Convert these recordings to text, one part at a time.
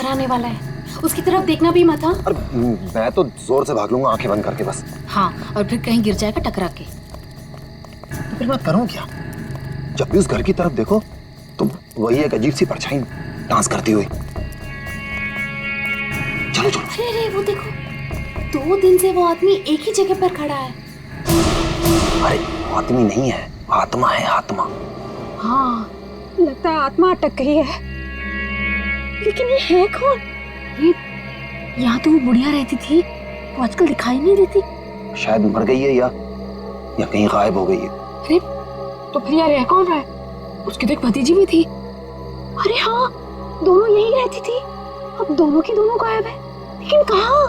बाहर आने वाला है, उसकी तरफ देखना भी मत। हाँ, अरे मैं तो जोर से भाग लूंगा आंखें बंद करके बस। हाँ, और फिर कहीं गिर जाएगा टकरा के। तो फिर मैं करूं क्या? जब भी उस घर की तरफ देखो तो वही एक अजीब सी परछाई डांस करती हुई। चलो चलो। अरे वो देखो, 2 दिन से वो आदमी एक ही जगह पर खड़ा है। अरे आदमी नहीं है, आत्मा है, आत्मा। हाँ, लगता है आत्मा अटक गई है। लेकिन ये है कौन? ये यहाँ तो वो बुढ़िया रहती थी, वो आजकल दिखाई नहीं देती। शायद मर गई है या कहीं गायब हो गई है। अरे तो फिर यार रह कौन रहा है? उसकी तो एक भतीजी भी थी। अरे हाँ, दोनों यही रहती थी। अब दोनों की दोनों गायब है, लेकिन कहाँ?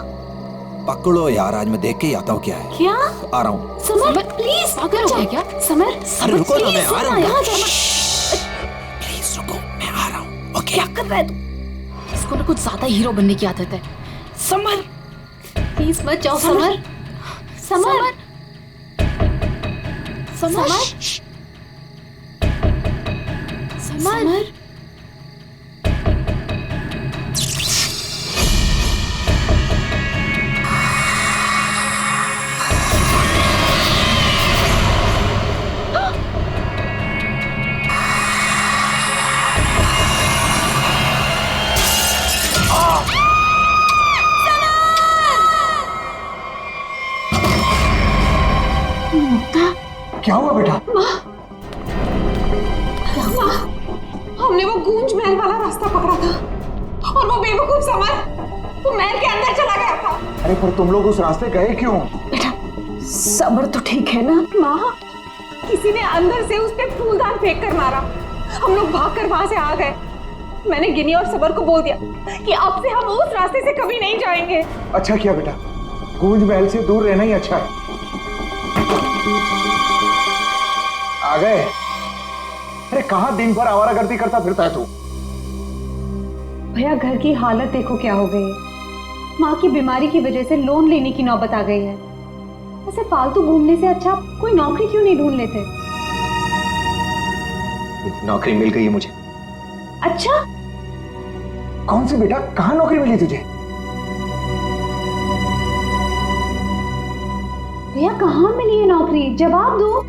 पकड़ो यार, आज मैं देख के ही आता हूँ क्या है। क्या? आ रहा हूँ। समर प्लीज पकड़ो। क्या? समर अरे रुको ना, मैं आ रहा हूँ। यहाँ जाना। प्लीज रुको, मैं आ रहा हूँ। ओके। क्या कर रहा है तू? इसको ना कुछ ज्यादा हीरो बनने की आदत है। समर प्लीज मत जाओ। Summer summer summer summer. क्या हुआ बेटा? हमने वो गूंज महल वाला रास्ता पकड़ा था और वो बेवकूफ समर वो महल के अंदर चला गया था। अरे पर तुम लोग उस रास्ते गए क्यों? बेटा समर तो ठीक है ना? माँ, किसी ने अंदर से उस पे फूलदान फेंक कर मारा। हम लोग भागकर वहां से आ गए। मैंने गिनी और समर को बोल दिया कि अब से हम उस रास्ते से कभी नहीं जाएंगे। अच्छा किया बेटा, गूंज महल से दूर रहना ही अच्छा है। आ गए? अरे कहाँ दिन भर आवारागर्दी करता फिरता है तू? भैया घर की हालत देखो क्या हो गई है। माँ की बीमारी की वजह से लोन लेने की नौबत आ गई है। ऐसे फालतू घूमने से अच्छा कोई नौकरी क्यों नहीं ढूंढ लेते? नौकरी मिल गई है मुझे। अच्छा? कौन सी बेटा, कहाँ नौकरी मिली तुझे? भैया कहाँ मिली है नौकरी? जवाब दो।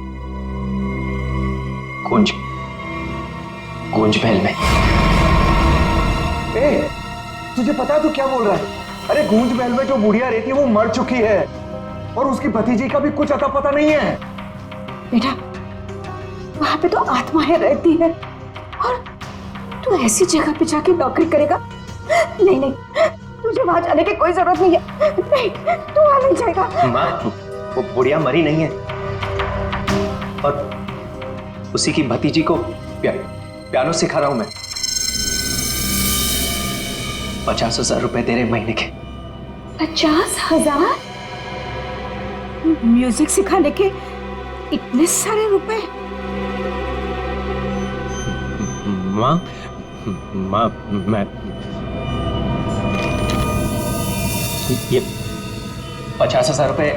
गूंज महल में। ए, तुझे पता है तू क्या बोल रहा है? अरे गूंज महल में जो बुढ़िया रहती है वो मर चुकी है और उसकी भतीजी का भी कुछ अता पता नहीं है। बेटा वहां पे तो आत्माएं रहती है और तू ऐसी जगह पे जाके नौकरी करेगा? नहीं नहीं, तुझे वहां जाने की कोई जरूरत नहीं है। नहीं, तू वहां नहीं जाएगा। माँ, वो बुढ़िया मरी नहीं है और उसी की भतीजी को पियानो सिखा रहा हूं मैं। 50,000 रुपए दे रहे महीने के। 50,000? म्यूजिक सिखाने के इतने सारे रुपए? माँ मैं ये 50,000 रुपए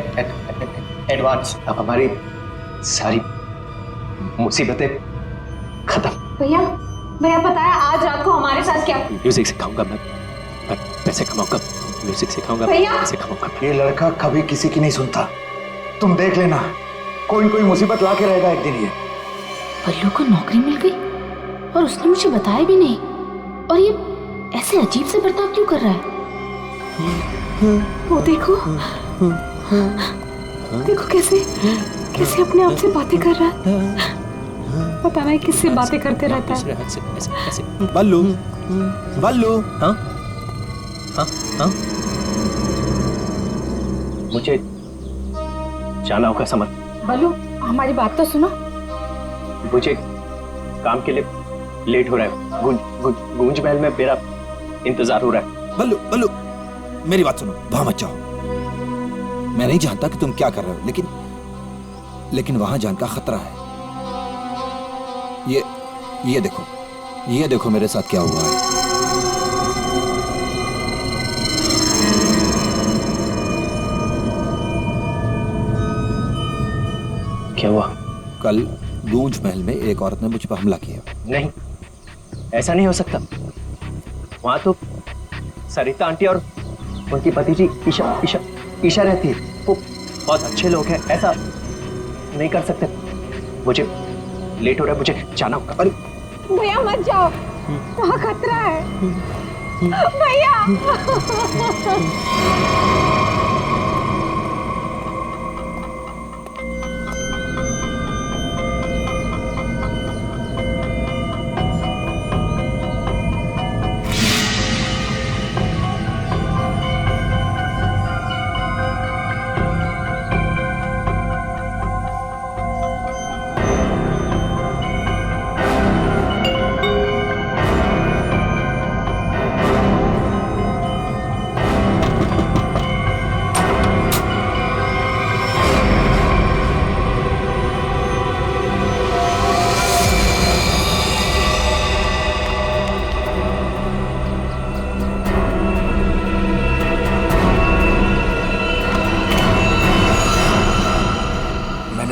एडवांस। अब हमारी सारी मुसीबतें खत्म। भैया पता है आज रात को हमारे साथ क्या? म्यूजिक सिखाऊंगा मैं पैसे कमाऊंगा। म्यूजिक सिखाऊंगा, पैसे कमाऊंगा। ये लड़का कभी किसी की नहीं सुनता, तुम देख लेना, कोई न कोई मुसीबत ला के रहेगा एक दिन ये। बल्लू को नौकरी मिल गई और उसने मुझे बताया भी नहीं। और ये ऐसे अजीब से बर्ताव क्यों कर रहा है? वो देखो देखो कैसे अपने आप से बातें कर रहा है। पता नहीं किससे बातें करते रहता है। बल्लू, बल्लू। हाँ हाँ हाँ, मुझे जाना होगा समर। बल्लू हमारी बात तो सुनो। मुझे काम के लिए लेट हो रहा है। गूंज महल में मेरा इंतजार हो रहा है। बल्लू बल्लू, मेरी बात सुनो, वहां मत जाओ। मैं नहीं जानता कि तुम क्या कर रहे हो, लेकिन वहां जान का खतरा है। ये देखो मेरे साथ क्या हुआ है। क्या हुआ? कल गूंज महल में एक औरत ने मुझ पर हमला किया। नहीं, ऐसा नहीं हो सकता। वहां तो सरिता आंटी और उनकी भतीजी ईशा ईशा ईशा रहती है। वो बहुत अच्छे लोग हैं, ऐसा नहीं कर सकते। मुझे लेट हो रहा है, मुझे जाना होगा। अरे भैया मत जाओ, वहाँ खतरा है भैया।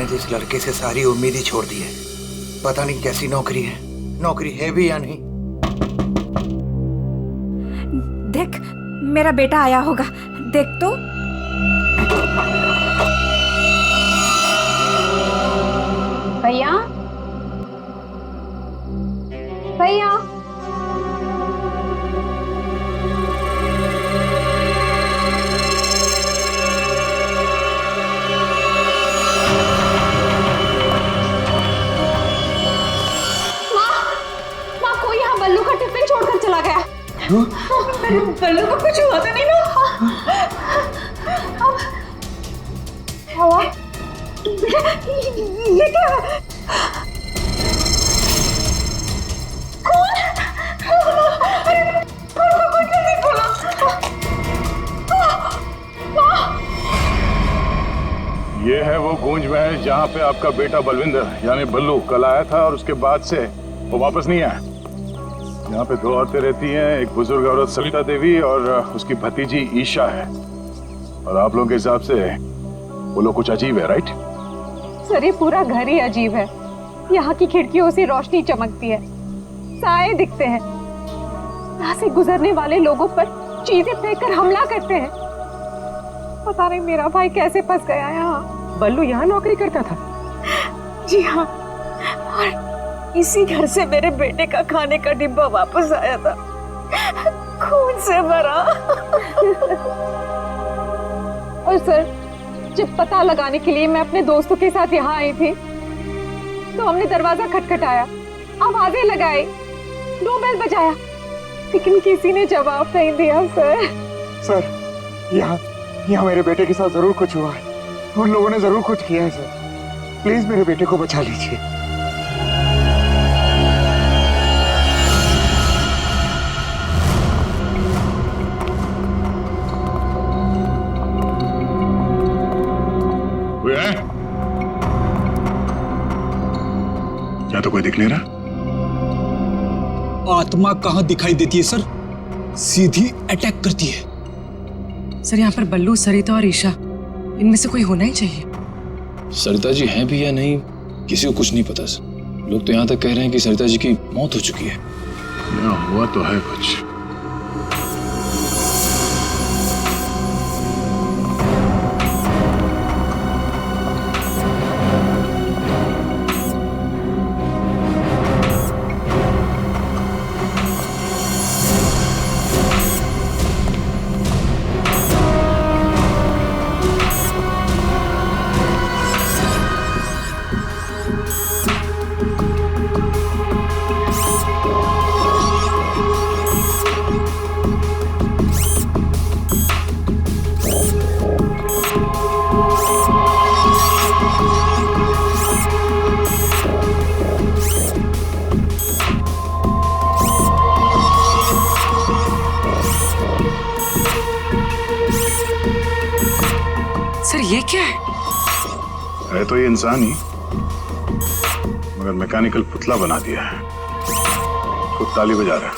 इस लड़के से सारी उम्मीद ही छोड़ दी है। पता नहीं कैसी नौकरी है, नौकरी है भी या नहीं। देख, मेरा बेटा आया होगा, देख तो। भैया भैया बल्लू का टिफिन छोड़कर चला गया। बल्लू को कुछ हुआ तो नहीं ना? ये क्या है? कौन? कुछ नहीं बोला। ये है वो गूंज महल जहाँ पे आपका बेटा बलविंदर यानी बल्लू कल आया था और उसके बाद से वो वापस नहीं आया। यहाँ पे दो औरतें रहती हैं, एक बुजुर्ग औरत सविता देवी और उसकी भतीजी ईशा है। और आप लोगों के हिसाब से वो लोग कुछ अजीब है, राइट? सर ये पूरा घर ही अजीब है। यहाँ की खिड़कियों से रोशनी चमकती है, साए दिखते हैं, यहाँ से गुजरने वाले लोगों पर चीजें फेंककर हमला करते हैं। पता नहीं मेरा भाई कैसे फंस गया यहाँ। बल्लू यहाँ नौकरी करता था? जी हाँ, और इसी घर से मेरे बेटे का खाने का डिब्बा वापस आया था, खून से भरा। और सर जब पता लगाने के लिए मैं अपने दोस्तों के साथ यहाँ आई थी तो हमने दरवाजा खटखटाया, आवाजें लगाई, डोरबेल बजाया, लेकिन किसी ने जवाब नहीं दिया। सर यहाँ मेरे बेटे के साथ जरूर कुछ हुआ है, उन लोगों ने जरूर कुछ किया है। सर प्लीज मेरे बेटे को बचा लीजिए। क्या तो कोई दिख नहीं रहा? आत्मा कहाँ दिखाई देती है सर, सीधी अटैक करती है। सर यहाँ पर बल्लू, सरिता और ईशा, इनमें से कोई होना ही चाहिए। सरिता जी हैं भी या नहीं किसी को कुछ नहीं पता सर। लोग तो यहाँ तक कह रहे हैं कि सरिता जी की मौत हो चुकी है। यहाँ हुआ तो है कुछ। सर ये क्या है तो ये इंसान ही, मगर मैकेनिकल पुतला बना दिया है। खुद ताली बजा रहा है।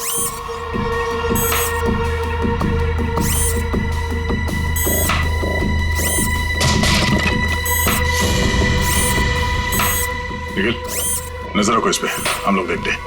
निखिल नजर रखो इस पे, हम लोग देखते हैं।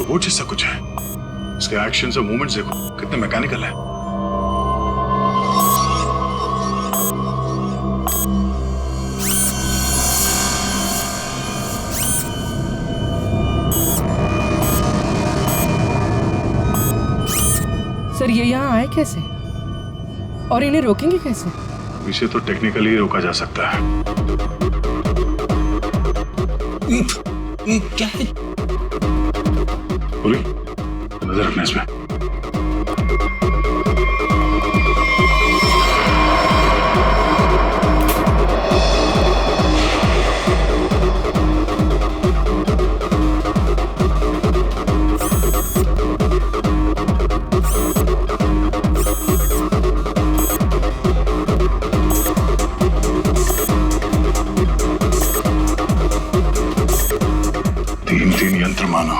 रोबोट जैसा कुछ है। इसके एक्शन और मूवमेंट्स देखो कितने मैकेनिकल है। सर ये यहाँ आए कैसे और इन्हें रोकेंगे कैसे? इसे तो टेक्निकली रोका जा सकता है। ये क्या है? बोली नजर रखना इसमें। तीन यंत्र मानो,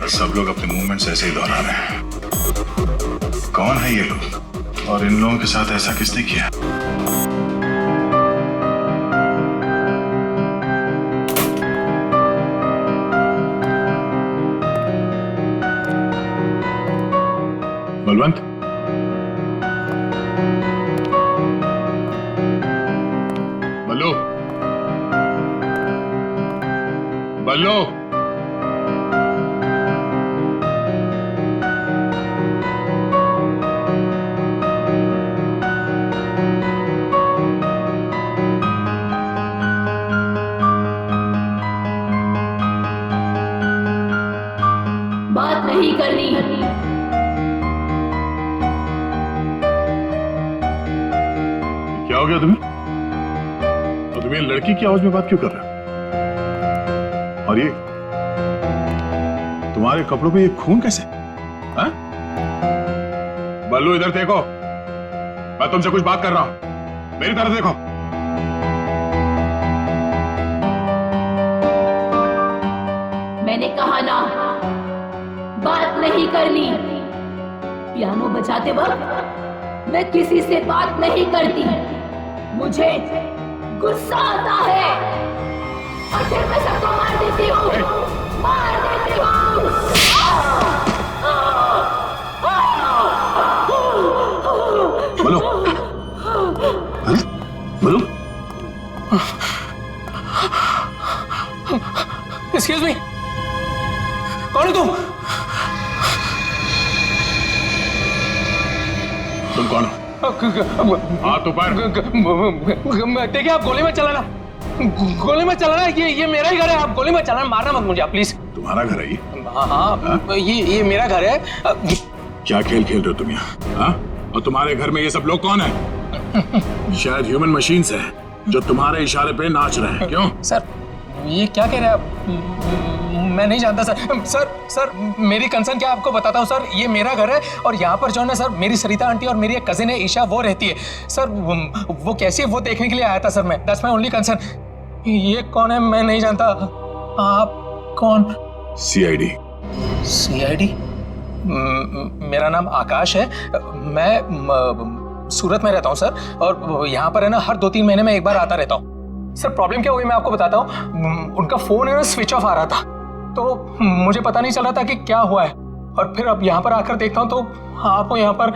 सब लोग अपने मूवमेंट्स ऐसे ही दोहरा रहे हैं। कौन है ये लोग और इन लोगों के साथ ऐसा किसने किया? बलवंत, बल्लू, बल्लू, बात नहीं करनी। क्या हो गया तुम्हें? और तुम ये लड़की की आवाज में बात क्यों कर रहे हो? और ये तुम्हारे कपड़ों पे ये खून कैसे? हाँ? बल्लू इधर देखो, मैं तुमसे कुछ बात कर रहा हूं, मेरी तरफ देखो। मैंने कहा ना, बात नहीं करनी। पियानो बजाते वक्त मैं किसी से बात नहीं करती। मुझे गुस्सा आता है और फिर मैं सबको मार देती हूँ, मार देती हूँ। बोलो, बोलो। एक्सक्यूज मी, कौन हो तुम? तुम कौन हो? हाथ ऊपर। देखिए आप गोली मत चलाना, गोली मत चलाना। ये मेरा ही घर है, आप गोली मत चलाना, मारना मत मुझे आप प्लीज। तुम्हारा घर है ये? हाँ, ये मेरा घर है। क्या खेल खेल रहे हो तुम यहाँ? हाँ? और तुम्हारे घर में ये सब लोग कौन है? शायद ह्यूमन मशीन्स हैं जो तुम्हारे इशारे पे नाच रहे हैं। क्यों? सर ये क्या कह रहे हैं आप? मैं नहीं जानता सर मेरी कंसर्न क्या आपको बताता हूँ सर। ये मेरा घर है और यहाँ पर जो है ना सर, मेरी सरिता आंटी और मेरी एक कजिन है ईशा, वो रहती है सर। वो कैसी है वो देखने के लिए आया था सर मैं। That's my only concern. ये कौन है मैं नहीं जानता। आप कौन? CID। CID? मेरा नाम आकाश है। मैं सूरत में रहता हूँ सर, और यहाँ पर है ना हर 2-3 महीने में एक बार आता रहता हूँ। सर प्रॉब्लम क्या हुई मैं आपको बताता हूँ। उनका फोन है ना स्विच ऑफ आ रहा था, तो मुझे पता नहीं चल रहा था कि क्या हुआ है। और फिर अब यहाँ पर आकर देखता हूँ तो आपको यहाँ पर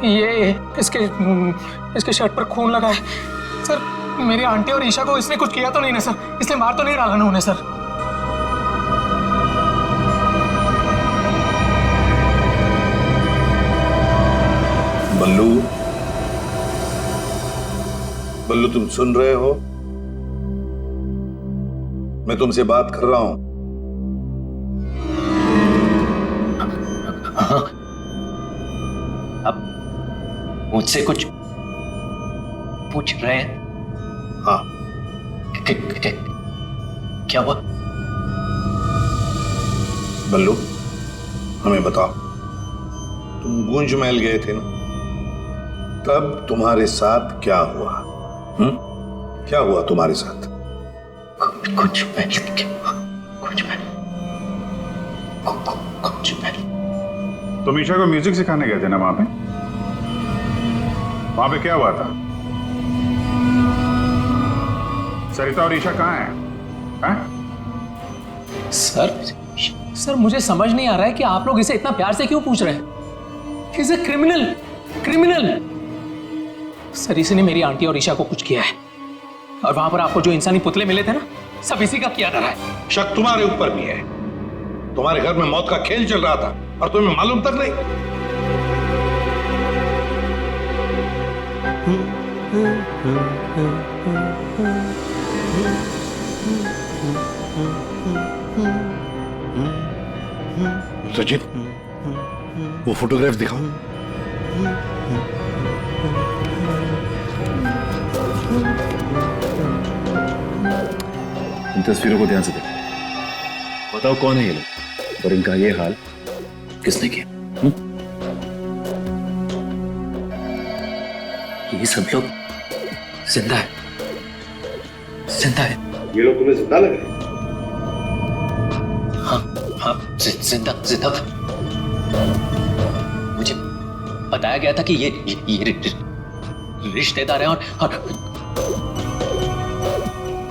ये इसके शर्ट पर खून लगा है सर। मेरी आंटी और ईशा को इसने कुछ किया तो नहीं ना सर? इसने मार तो नहीं डाला ना उन्हें सर? बल्लू तुम सुन रहे हो? मैं तुमसे बात कर रहा हूं। हाँ, अब मुझसे कुछ पूछ रहे हैं? हाँ। क्या हुआ? बल्लू हमें बताओ, तुम गुंज महल गए थे ना, तब तुम्हारे साथ क्या हुआ? क्या हुआ तुम्हारे साथ? कुछ तुम ईशा को म्यूजिक सिखाने गए थे ना वहां पे क्या हुआ था? सरिता और ईशा कहाँ हैं? सर सर मुझे समझ नहीं आ रहा है कि आप लोग इसे इतना प्यार से क्यों पूछ रहे हैं। Is a criminal, criminal. Sir इसी ने मेरी आंटी और ईशा को कुछ किया है, और वहां पर आपको जो इंसानी पुतले मिले थे ना, सब इसी का किया जा रहा है। शक तुम्हारे ऊपर भी है। तुम्हारे घर में मौत का खेल चल रहा था और तुम्हें मालूम तक नहीं। सचिन, वो फोटोग्राफ दिखाओ। इन तस्वीरों को ध्यान से देखो, बताओ कौन है ये लोग और इनका ये हाल किसने किया? ये सब लोग जिंदा है, जिंदा है। ये लोग तुम्हें जिंदा लग रहे हैं? हाँ, जिंदा जिंदा। मुझे बताया गया था कि ये रिश्तेदार हैं और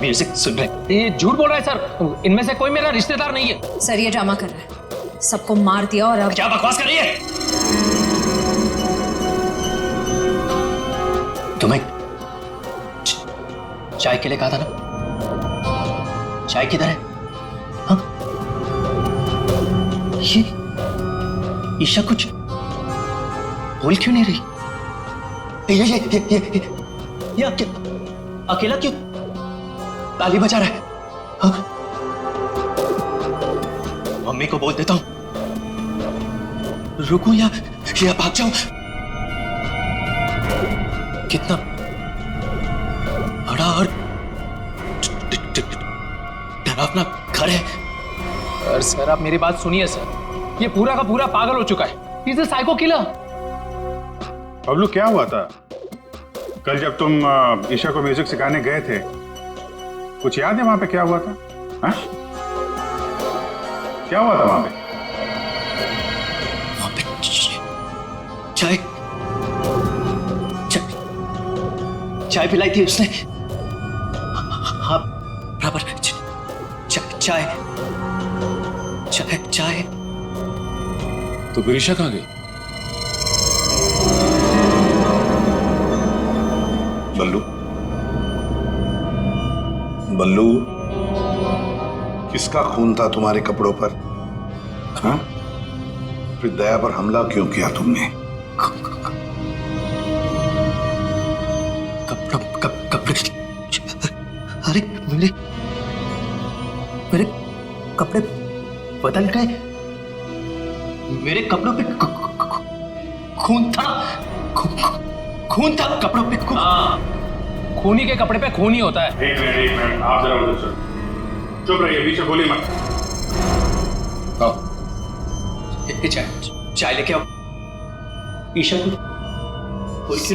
म्यूजिक सुन रहे। ये झूठ बोल रहा है सर, इनमें से कोई मेरा रिश्तेदार नहीं है। सर ये ड्रामा कर रहा है, सबको मार दिया और अब क्या बकवास कर रही है? तुम्हें चाय के लिए कहा था ना, चाय किधर है? हाँ? ये ईशा कुछ बोल क्यों नहीं रही? ये अकेला क्यों ताली बजा रहा है? हाँ? मम्मी को बोल देता हूं, रुकूं या भाग जाऊं? कितना बड़ा और डरावना घर है। सर आप मेरी बात सुनिए सर, ये पूरा का पूरा पागल हो चुका है। Is a psycho killer. Bablu क्या हुआ था कल जब तुम ईशा को म्यूजिक सिखाने गए थे? कुछ याद है वहां पे क्या हुआ था? हा? क्या हुआ था वहां पे? चाय चाय पिलाई थी उसने। हाँ बराबर। चाय चाय चाय। तो फिर ईशा कहाँ गई? बल्लू, बल्लू, किसका खून था तुम्हारे कपड़ों पर? हाँ? फिर दया पर हमला क्यों किया तुमने? कपड़े? अरे मेरे कपड़े बदल गए। मेरे कपड़ों पे खून था। खून था कपड़ों पे। हाँ, खूनी के कपड़े पे खून ही होता है। एक मिनट, आप जरा उधर चलो। चुप रहिए, बीच में बोलिए मत। चाय लेके आओ। ईशा को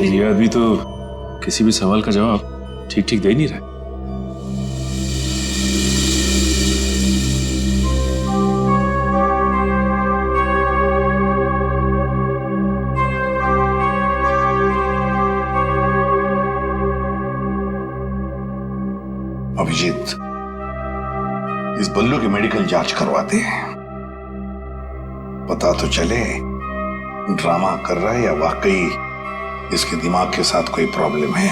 ये आदमी तो किसी भी सवाल का जवाब ठीक ठीक दे नहीं रहा। अभिजीत, इस बल्लू की मेडिकल जांच करवाते हैं, पता तो चले ड्रामा कर रहा है या वाकई इसके दिमाग के साथ कोई प्रॉब्लम है।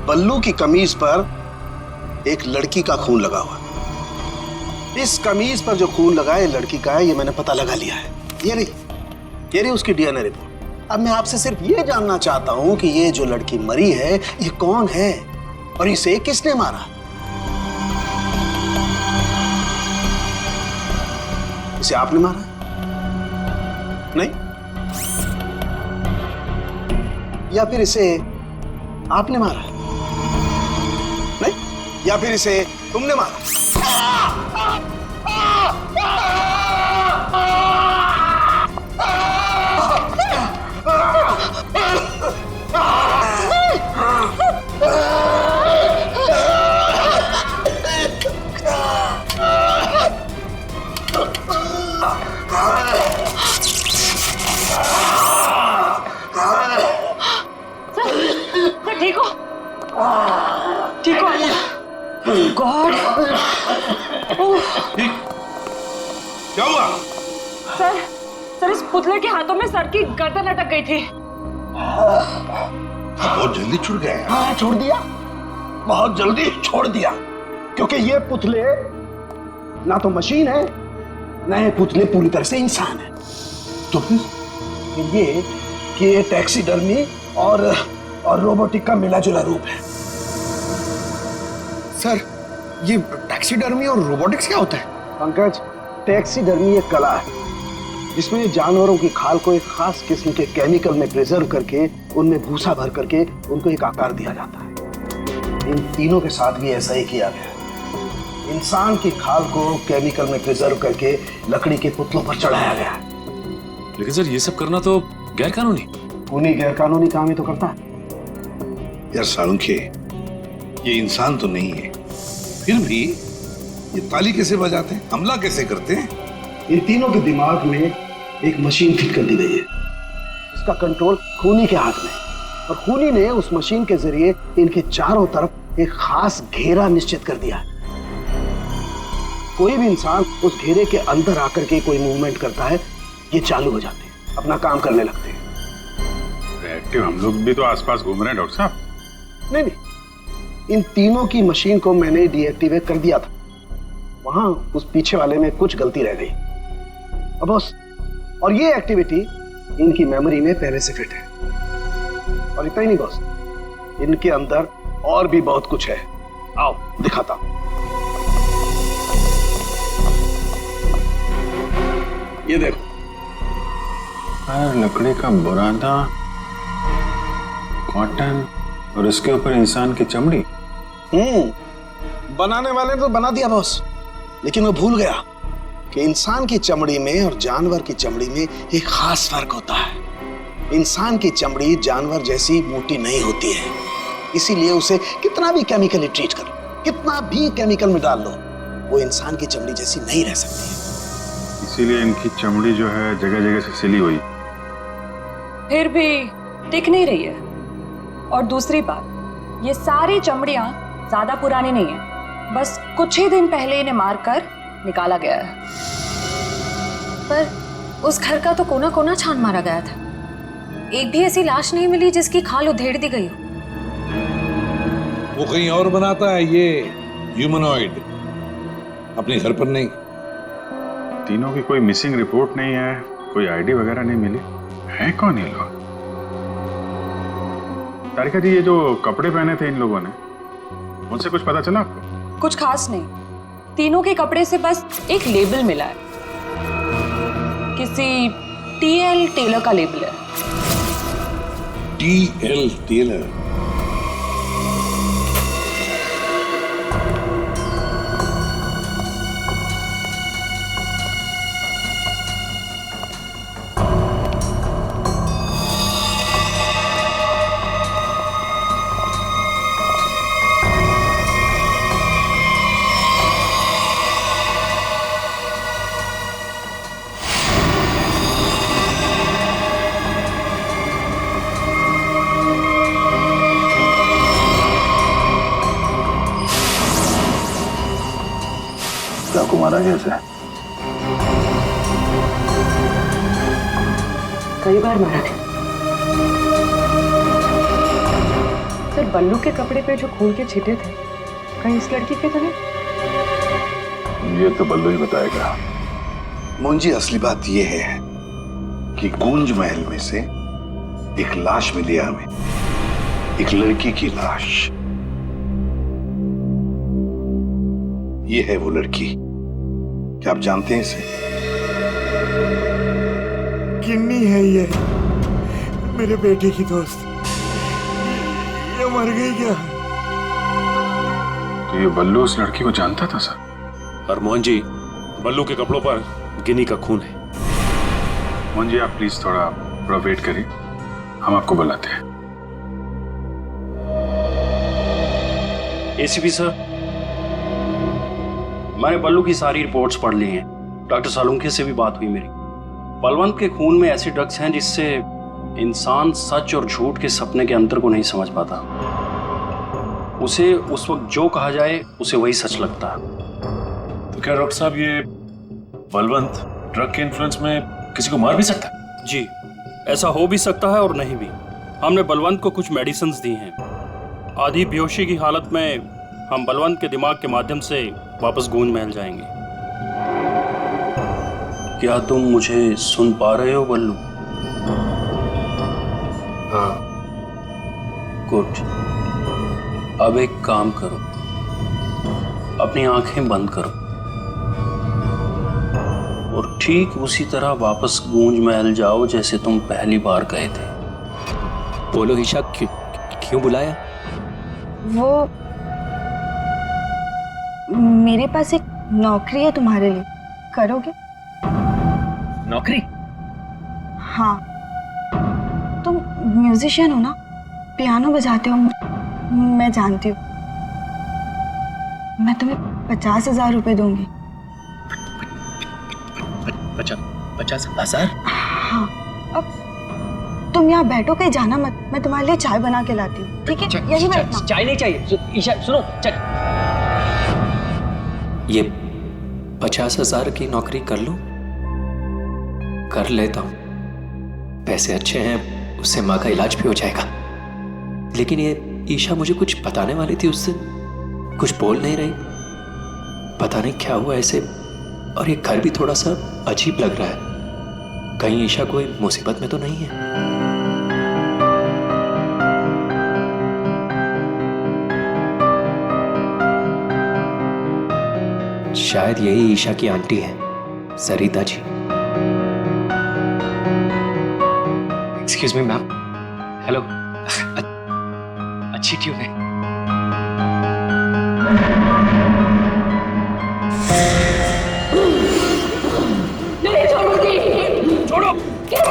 बल्लू की कमीज पर एक लड़की का खून लगा हुआ। इस कमीज पर जो खून लगा है लड़की का है, ये मैंने पता लगा लिया है। ये रही उसकी डीएनए रिपोर्ट। अब मैं आपसे सिर्फ ये जानना चाहता हूं कि ये जो लड़की मरी है ये कौन है और इसे किसने मारा? इसे आपने मारा? नहीं? या फिर इसे आपने मारा? नहीं? या फिर इसे तुमने मारा? क्या हुआ? सर इस पुतले के हाथों में सर की गर्दन अटक गई थी। बहुत जल्दी छूट गए। हाँ, छोड़ दिया, बहुत जल्दी छोड़ दिया, क्योंकि ये पुतले ना तो मशीन है, ना ये पुतले पूरी तरह से इंसान है। तो फिर ये कि ये टैक्सीडर्मी और रोबोटिक का मिला जुला रूप है। सर, ये टैक्सीडर्मी और रोबोटिक्स क्या होता है? पंकज, टैक्सीडर्मी एक कला है जिसमें जानवरों की खाल को एक खास किस्म के केमिकल में प्रिजर्व करके उनमें भूसा भर करके उनको एक आकार दिया जाता है। इन तीनों के साथ भी ऐसा ही किया गया है। इंसान की खाल को केमिकल में प्रिजर्व करके लकड़ी के पुतलों पर चढ़ाया गया है। लेकिन सर ये सब करना तो गैर कानूनी। उन्हीं गैर कानूनी काम ही तो करता है। यार सालुंखे, ये इंसान तो नहीं है, फिर भी ये ताली कैसे बजाते हैं, हमला कैसे करते हैं? इन तीनों के दिमाग में एक मशीन फिट कर दी गई है। इसका कंट्रोल खूनी के हाथ में, और खूनी ने उस मशीन के जरिए इनके चारों तरफ एक खास घेरा निश्चित कर दिया। कोई भी इंसान उस घेरे के अंदर आकर के कोई मूवमेंट करता है, ये चालू हो जाते हैं, अपना काम करने लगते हैं। एक्टिव हम लोग भी तो आसपास घूम रहे हैं डॉक्टर साहब। नहीं, इन तीनों की मशीन को मैंने डीएक्टिवेट कर दिया था। वहां उस पीछे वाले में कुछ गलती रह गई अब बॉस, और ये एक्टिविटी इनकी मेमोरी में पहले से फिट है। और इतना ही नहीं बॉस, इनके अंदर और भी बहुत कुछ है। आओ दिखाता हूं। ये देखो, लकड़ी का बुरादा, कॉटन और इसके ऊपर इंसान की चमड़ी। बनाने वाले ने तो बना दिया बॉस, लेकिन वो भूल गया कि इंसान की चमड़ी में और जानवर की चमड़ी में एक खास फर्क होता है। इंसान की चमड़ी जानवर जैसी मोटी नहीं होती है, इसीलिए उसे कितना भी केमिकली ट्रीट करो, कितना भी केमिकल में डाल लो, वो इंसान की चमड़ी जैसी नहीं रह सकती है। इसीलिए इनकी चमड़ी जो है जगह जगह से सिली हुई। फिर भी टिक नहीं रही है। और दूसरी बात, ये सारी चमड़ियां ज्यादा पुरानी नहीं है, बस कुछ ही दिन पहले इन्हें मारकर निकाला गया है। पर उस घर का तो कोना कोना छान मारा गया था, एक भी ऐसी लाश नहीं मिली जिसकी खाल उधेड़ दी गई हो। वो कहीं और बनाता है ये ह्यूमनॉइड, अपने घर पर नहीं। तीनों की कोई मिसिंग रिपोर्ट नहीं है, कोई आईडी वगैरह नहीं मिली। है कौन ये लोग? तारिका जी, ये जो कपड़े पहने थे इन लोगों ने, उनसे कुछ पता चला आपको? कुछ खास नहीं, तीनों के कपड़े से बस एक लेबल मिला है, किसी टीएल टेलर का लेबल है। TL Taylor? को मारा गया था? कई बार मारा गया। सर, बल्लू के कपड़े पे जो खून के छींटे थे, कहीं इस लड़की के तो नहीं? ये तो बल्लू ही बताएगा। मुंजी, असली बात यह है कि गूंज महल में से एक लाश मिली हमें, एक लड़की की लाश। ये है वो लड़की। क्या आप जानते हैं इसे? किन्नी है ये, मेरे बेटे की दोस्त। ये मर गई क्या? तो ये बल्लू उस लड़की को जानता था सर? और मोहन जी, बल्लू के कपड़ों पर गिनी का खून है। मोहन जी, आप प्लीज थोड़ा वेट करिए, हम आपको बुलाते हैं। एसीपी सर, मैंने बल्लू की सारी रिपोर्ट्स पढ़ ली हैं। डॉक्टर सालुंखे से भी बात हुई मेरी। बलवंत के खून में ऐसे ड्रग्स हैं जिससे इंसान सच और झूठ के सपने के अंतर को नहीं समझ पाता। उसे उस वक्त जो कहा जाए उसे वही सच लगता है। तो क्या डॉक्टर साहब ये बलवंत ड्रग के इन्फ्लुएंस में किसी को मार भी सकता है? जी, ऐसा हो भी सकता है और नहीं भी। हमने बलवंत को कुछ मेडिसिन्स दी हैं। आधी बेहोशी की हालत में हम बलवंत के दिमाग के माध्यम से वापस गूंज महल जाएंगे। क्या तुम मुझे सुन पा रहे हो बल्लू? हाँ। गुड। अब एक काम करो, अपनी आंखें बंद करो और ठीक उसी तरह वापस गूंज महल जाओ जैसे तुम पहली बार गए थे। बोलो ईशा, क्यों बुलाया? वो मेरे पास एक नौकरी है तुम्हारे लिए, करोगे? नौकरी? हाँ, तुम म्यूजिशियन हो ना, पियानो बजाते हो, मैं जानती हूँ। मैं तुम्हें 50,000 रुपए दूंगी। 50,000? हाँ, अब तुम यहाँ बैठो, कहीं जाना मत, मैं तुम्हारे लिए चाय बना के लाती हूँ, ठीक है? यही बैठना। चाय नहीं चाहिए ईशा, सुनो। ये 50,000 की नौकरी कर लूं? कर लेता हूं, पैसे अच्छे हैं, उससे माँ का इलाज भी हो जाएगा। लेकिन ये ईशा मुझे कुछ बताने वाली थी, उससे कुछ बोल नहीं रही, पता नहीं क्या हुआ ऐसे। और ये घर भी थोड़ा सा अजीब लग रहा है, कहीं ईशा कोई मुसीबत में तो नहीं है? शायद यही ईशा की आंटी है, Sarita ji. Excuse me ma'am. Hello. अच्छी ट्यून है। नहीं छोड़ूंगी। छोड़ो। नहीं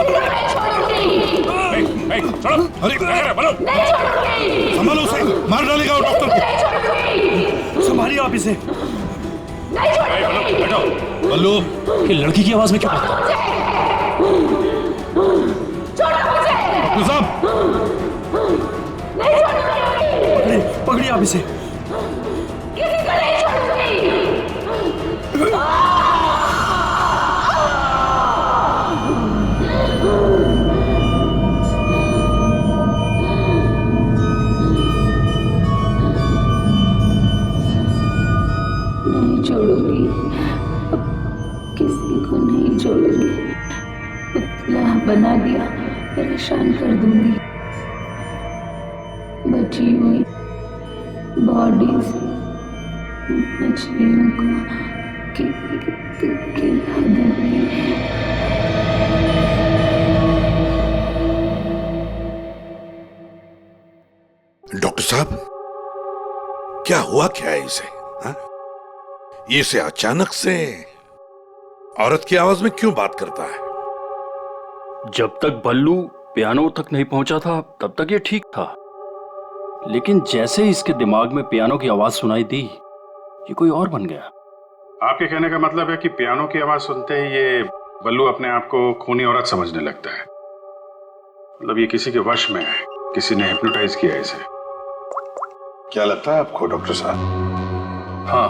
छोड़ूंगी। छोड़ो। अरे बोलो। नहीं छोड़ूंगी। संभालो उसे, मार डालेगा वो डॉक्टर को। नहीं छोड़ूंगी। संभालिए आप इसे। नहीं छोड़ूंगी। बैठो। बल्लू, ये लड़की की आवाज में क्यों आता है? डॉक्टर साहब, नहीं छोड़ूंगी। पकड़िए आप इसे। किसी को नहीं छोड़ूंगी। नहीं छोड़ूंगी, किसी को नहीं छोड़ूंगी। पुतला बना दिया, परेशान कर दूंगी। बची हुई बॉडीज मछलियों को खिला दूंगी। डॉक्टर साहब, क्या हुआ क्या है इसे? हाँ? ये से अचानक से औरत की आवाज में क्यों बात करता है? जब तक बल्लू पियानो तक नहीं पहुंचा था तब तक ये ठीक था, लेकिन जैसे ही इसके दिमाग में पियानो की आवाज सुनाई दी, ये कोई और बन गया। आपके कहने का मतलब है कि पियानो की आवाज सुनते ही ये बल्लू अपने आप को खूनी औरत समझने लगता है। मतलब ये किसी के वश में है, किसी ने हिप्नोटाइज किया है इसे। क्या लगता है आपको डॉक्टर साहब? हाँ,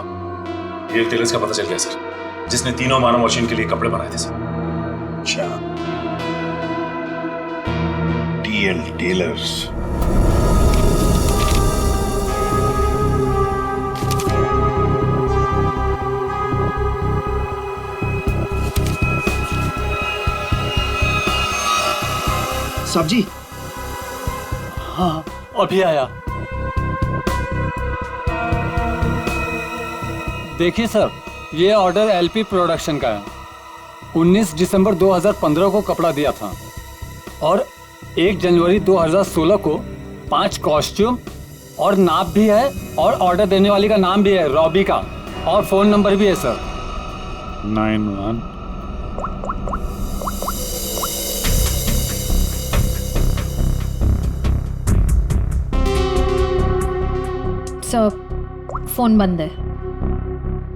ये टेलर्स का पता चल गया सर, जिसने तीनों मानव मशीन के लिए कपड़े बनाए थे सर। अच्छा, टीएल टेलर्स। साहब जी। हाँ, अभी आया। देखिए सर, ये ऑर्डर एलपी प्रोडक्शन का है। 19 दिसंबर 2015 को कपड़ा दिया था और 1 जनवरी 2016 को 5 कॉस्ट्यूम और नाप भी है, और ऑर्डर देने वाली का नाम भी है, रॉबी का, और फोन नंबर भी है सर। 91 सर, फोन बंद है।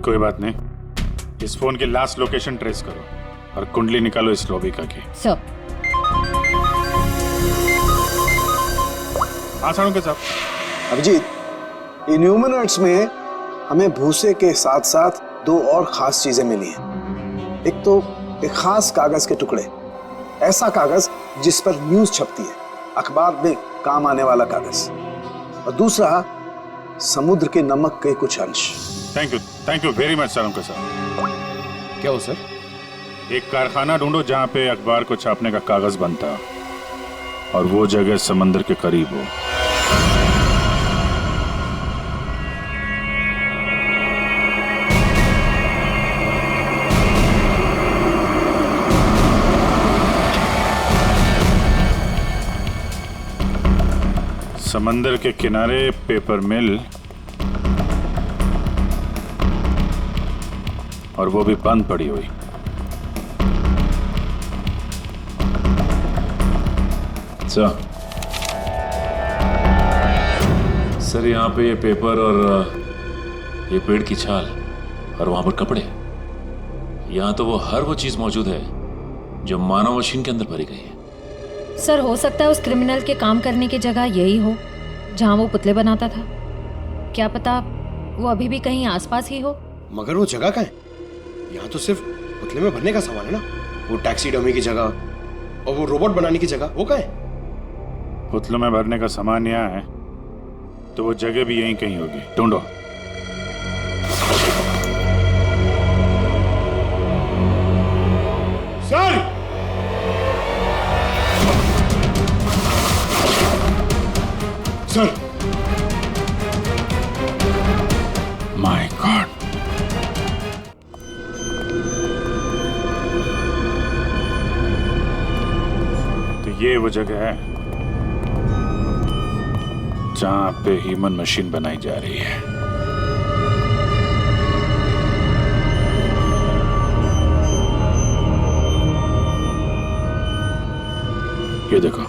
कोई बात नहीं, इस फोन की लास्ट लोकेशन ट्रेस करो और कुंडली निकालो इस रॉबिका की। सर। हाँ साळुंखे साहब। अभिजीत, इन ह्यूमनॉइड्स में हमें भूसे के साथ साथ दो और खास चीजें मिली हैं। एक तो एक खास कागज के टुकड़े, ऐसा कागज जिस पर न्यूज छपती है, अखबार में काम आने वाला कागज, और दूसरा समुद्र के नमक के कुछ अंश। Thank you very much sir. उनका सर क्या हो सर? एक कारखाना ढूंढो जहां पे अखबार को छापने का कागज बनता और वो जगह समंदर के करीब हो। समंदर के किनारे पेपर मिल, और वो भी बंद पड़ी हुई। सर यहाँ पे ये पेपर और ये पेड़ की छाल और वहां पर कपड़े, यहाँ तो वो हर वो चीज मौजूद है जो मानव मशीन के अंदर भरी गई है। सर हो सकता है उस क्रिमिनल के काम करने की जगह यही हो जहां वो पुतले बनाता था। क्या पता वो अभी भी कहीं आसपास ही हो। मगर वो जगह कहाँ है? यहाँ तो सिर्फ पुतले में भरने का सामान है ना। वो टैक्सी डमी की जगह और वो रोबोट बनाने की जगह, वो कहाँ है? पुतलों में भरने का सामान यहाँ है तो वो जगह भी यहीं कहीं होगी। ढूंढो। सर! सर! माय गॉड, तो ये वो जगह है जहां पे ह्यूमन मशीन बनाई जा रही है। ये देखो,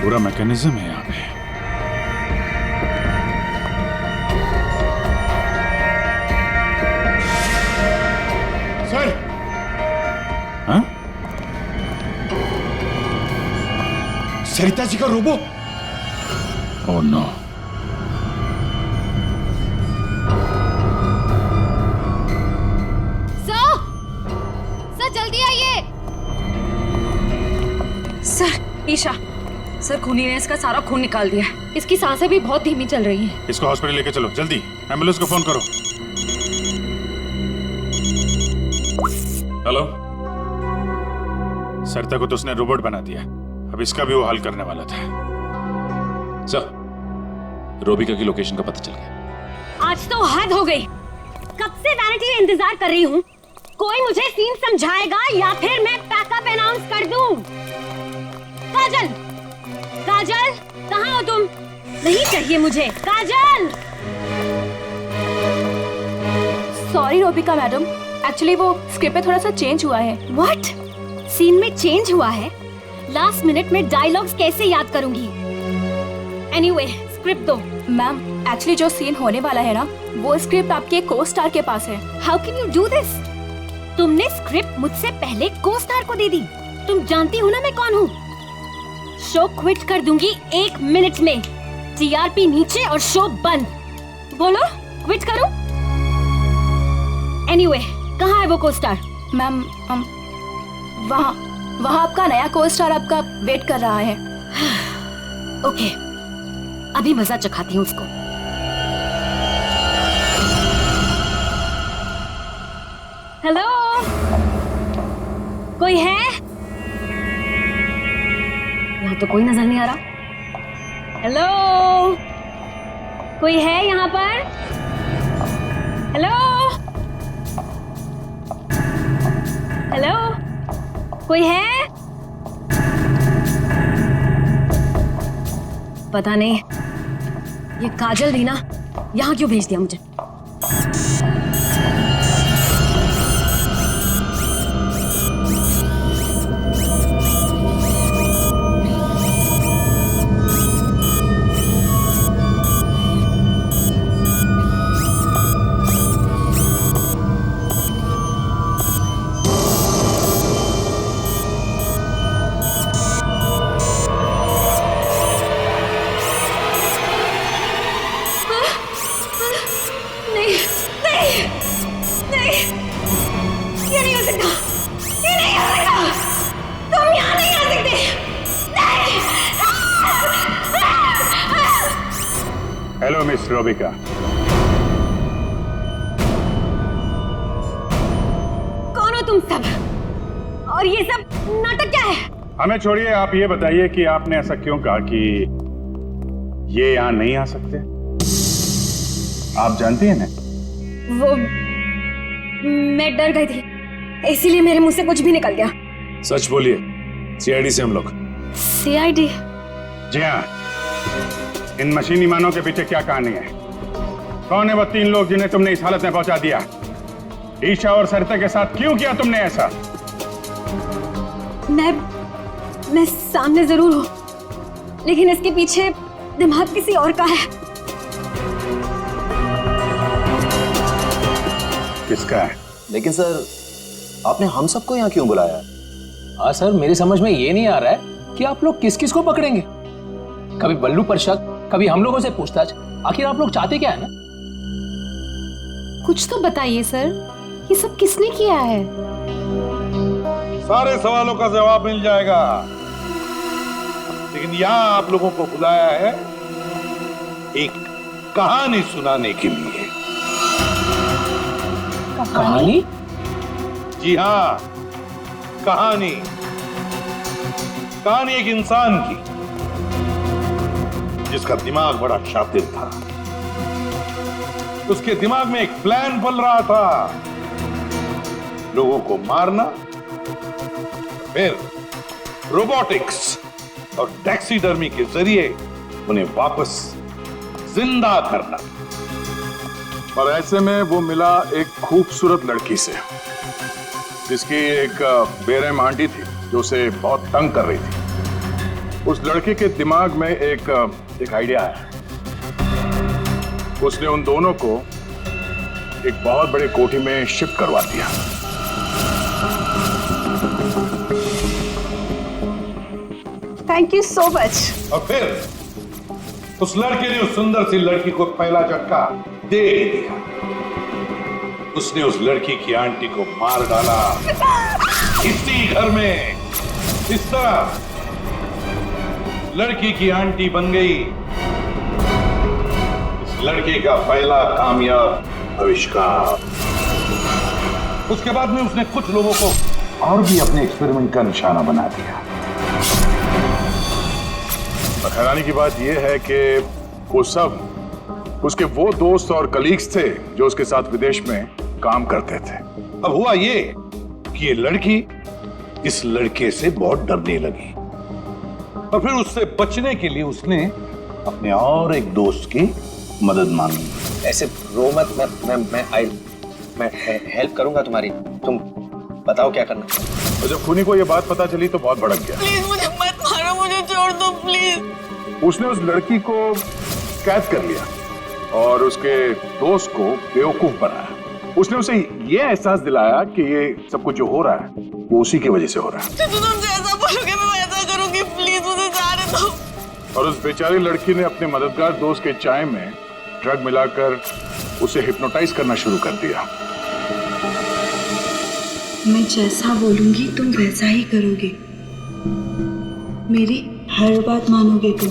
पूरा मैकेनिज्म है यहाँ पे। सर! हाँ? सरिता जी का रोबो। Oh no. सर जल्दी आइए। सर ईशा, सर खूनी ने इसका सारा खून निकाल दिया है। इसकी सांसें भी बहुत धीमी चल रही हैं। इसको हॉस्पिटल लेके चलो जल्दी। एम्बुलेंस को फोन करो। हेलो, सरिता को तो उसने रोबोट बना दिया, अब इसका भी वो हल करने वाला था। सर, रोबिका की लोकेशन का पता चल गया। आज तो हद हो गई। कब से वैनिटी का इंतजार कर रही हूँ। कोई मुझे सीन समझाएगा या फिर मैं पैकअप अनाउंस कर दूं। काजल, काजल कहाँ हो तुम? नहीं चाहिए मुझे काजल। सॉरी रोबिका मैडम, एक्चुअली वो स्क्रिप्ट में थोड़ा सा चेंज हुआ है। व्हाट? सीन में चेंज हुआ है? लास्ट मिनट में डायलॉग्स कैसे याद करूंगी? एनीवे, स्क्रिप्ट दो। मैम, एक्चुअली जो सीन होने वाला है ना, वो स्क्रिप्ट आपके को स्टार के पास है। How can you do this? तुमने स्क्रिप्ट मुझसे पहले को स्टार को दे दी। तुम जानती हो ना मैं कौन हूँ। शो क्विट कर दूंगी 1 मिनट में। टीआरपी नीचे और शो बंद। बोलो क्विट करूं? एनीवे, कहाँ है वो को स्टार? मैम, वहाँ आपका नया को स्टार आपका वेट कर रहा है। ओके, अभी मजा चखाती हूँ उसको। हेलो, कोई है? यहाँ तो कोई नजर नहीं आ रहा। हेलो, कोई है यहाँ पर? हेलो, हेलो, कोई है? पता नहीं ये काजल भी ना यहाँ क्यों भेज दिया मुझे। रोबिका। कौन हो तुम सब? और ये सब नाटक क्या है? हमें छोड़िए, आप ये बताइए कि आपने ऐसा क्यों कहा कि ये यहां नहीं आ सकते? आप जानती हैं ना? वो मैं डर गई थी, इसीलिए मेरे मुंह से कुछ भी निकल गया। सच बोलिए, सीआईडी से हम लोग। सीआईडी? जी हाँ। इन मशीनी मानों के पीछे क्या कहानी है? कौन है वो 3 लोग जिन्हें तुमने इस हालत में पहुंचा दिया? ईशा और सरिता के साथ क्यों किया तुमने ऐसा? मैं सामने जरूर हूं, लेकिन इसके पीछे दिमाग किसी और का है। किसका है? लेकिन सर, आपने हम सबको यहाँ क्यों बुलाया? हाँ सर, मेरी समझ में ये नहीं आ रहा है कि आप लोग किस किस को पकड़ेंगे। कभी बल्लू पर शक, कभी हम लोगों से पूछताछ। आखिर आप लोग चाहते क्या है ना? कुछ तो बताइए सर, ये सब किसने किया है? सारे सवालों का जवाब मिल जाएगा, लेकिन यहां आप लोगों को बुलाया है एक कहानी सुनाने के लिए। कहानी? जी हाँ, कहानी। कहानी एक इंसान की जिसका दिमाग बड़ा शातिर था। उसके दिमाग में एक प्लान पल रहा था, लोगों को मारना, फिर रोबोटिक्स और टैक्सीडर्मी के जरिए उन्हें वापस जिंदा करना। और ऐसे में वो मिला एक खूबसूरत लड़की से, जिसकी एक बेरहम आंटी थी जो उसे बहुत तंग कर रही थी। उस लड़के के दिमाग में एक आइडिया आया। उसने उन दोनों को एक बहुत बड़े कोठी में शिफ्ट करवा दिया। Thank you so much. और फिर उस लड़के ने उस सुंदर सी लड़की को पहला झटका दे ही दिया। उसने उस लड़की की आंटी को मार डाला इसी घर में। इस तरह लड़की की आंटी बन गई इस लड़के का पहला कामयाब आविष्कार। उसके बाद में उसने कुछ लोगों को और भी अपने एक्सपेरिमेंट का निशाना बना दिया। हैरानी की बात यह है कि वो सब उसके वो दोस्त और कलीग्स थे जो उसके साथ विदेश में काम करते थे। अब हुआ ये कि ये लड़की इस लड़के से बहुत डरने लगी और फिर उससे बचने के लिए उसने अपने और एक दोस्त की मदद मांगी। ऐसे रो मत, मैं हेल्प करूंगा तुम्हारी, तुम बताओ क्या करना। और जब खूनी को ये बात पता चली तो बहुत भड़क गया। प्लीज मुझे मत मारो, मुझे छोड़ दो प्लीज। उसने उस लड़की को कैद कर लिया और उसके दोस्त को बेवकूफ बनाया। उसने उसे ये एहसास दिलाया कि ये सब कुछ जो हो रहा है वो उसी की वजह से हो रहा है। तो तुम जैसा बोलोगे मैं वैसा करूंगी, प्लीज मुझे जाने दो। और उस बेचारी लड़की ने अपने मददगार दोस्त के चाय में ड्रग मिलाकर उसे हिप्नोटाइज करना शुरू कर दिया। मैं जैसा बोलूंगी तुम वैसा ही करोगे, मेरी हर बात मानोगे तुम,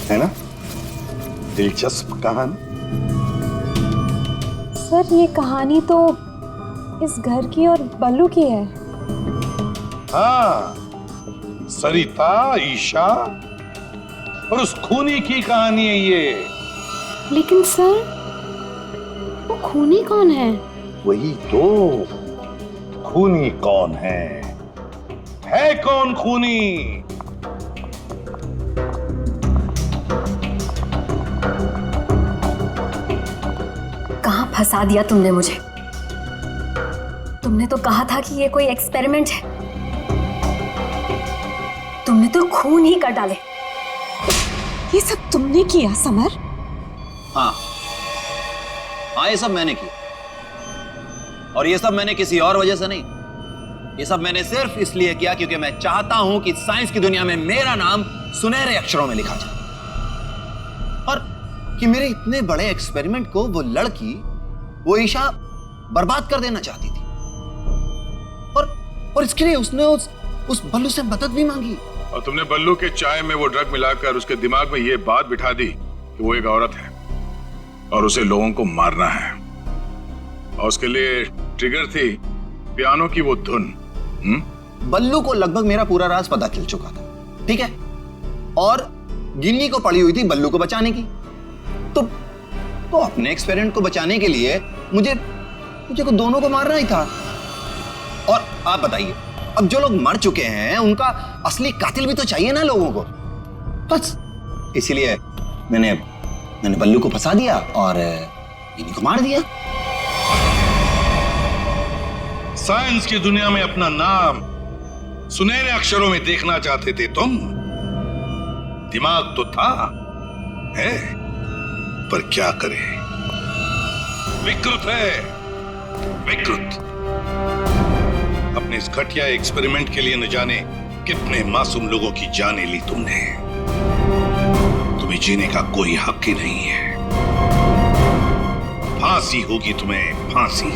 है ना? दिलचस्प कहानी। सर, ये कहानी तो इस घर की और बल्लू की है। हाँ, सरिता, ईशा और उस खूनी की कहानी है ये। लेकिन सर, वो खूनी कौन है? वही तो, खूनी कौन है कौन खूनी? कहां फंसा दिया तुमने मुझे? तुमने तो कहा था कि ये कोई एक्सपेरिमेंट है। तुमने तो खून ही कर डाले। ये सब तुमने किया समर? हाँ, ये सब मैंने किया। और ये सब मैंने किसी और वजह से नहीं, ये सब मैंने सिर्फ इसलिए किया क्योंकि मैं चाहता हूं कि साइंस की दुनिया में मेरा नाम सुनहरे अक्षरों में लिखा जाए और कि मेरे इतने बड़े एक्सपेरिमेंट को वो लड़की, वो ईशा बर्बाद कर देना चाहती थी। और इसके लिए उसने उस बल्लू से मदद भी मांगी। और तुमने बल्लू के चाय में वो ड्रग मिलाकर उसके दिमाग में ये बात बिठा दी कि वो एक औरत है। और उसे लोगों को मारना है। और उसके लिए ट्रिगर थी पियानो की वो धुन। बल्लू को लगभग मेरा पूरा राज पता चल चुका था, ठीक है, और गिन्नी को पड़ी हुई थी बल्लू को बचाने की। तो अपने एक्सपेरिमेंट को बचाने के लिए मुझे को दोनों को मारना ही था। और आप बताइए, अब जो लोग मर चुके हैं उनका असली कातिल भी तो चाहिए ना लोगों को। बस इसीलिए मैंने बल्लू को फंसा दिया और गिन्नी को मार दिया। साइंस की दुनिया में अपना नाम सुनहरे अक्षरों में देखना चाहते थे तुम। दिमाग तो था, है, पर क्या करें, विकृत है, विकृत। अपने इस घटिया एक्सपेरिमेंट के लिए न जाने कितने मासूम लोगों की जानें ली तुमने। तुम्हें जीने का कोई हक ही नहीं है। फांसी होगी तुम्हें, फांसी।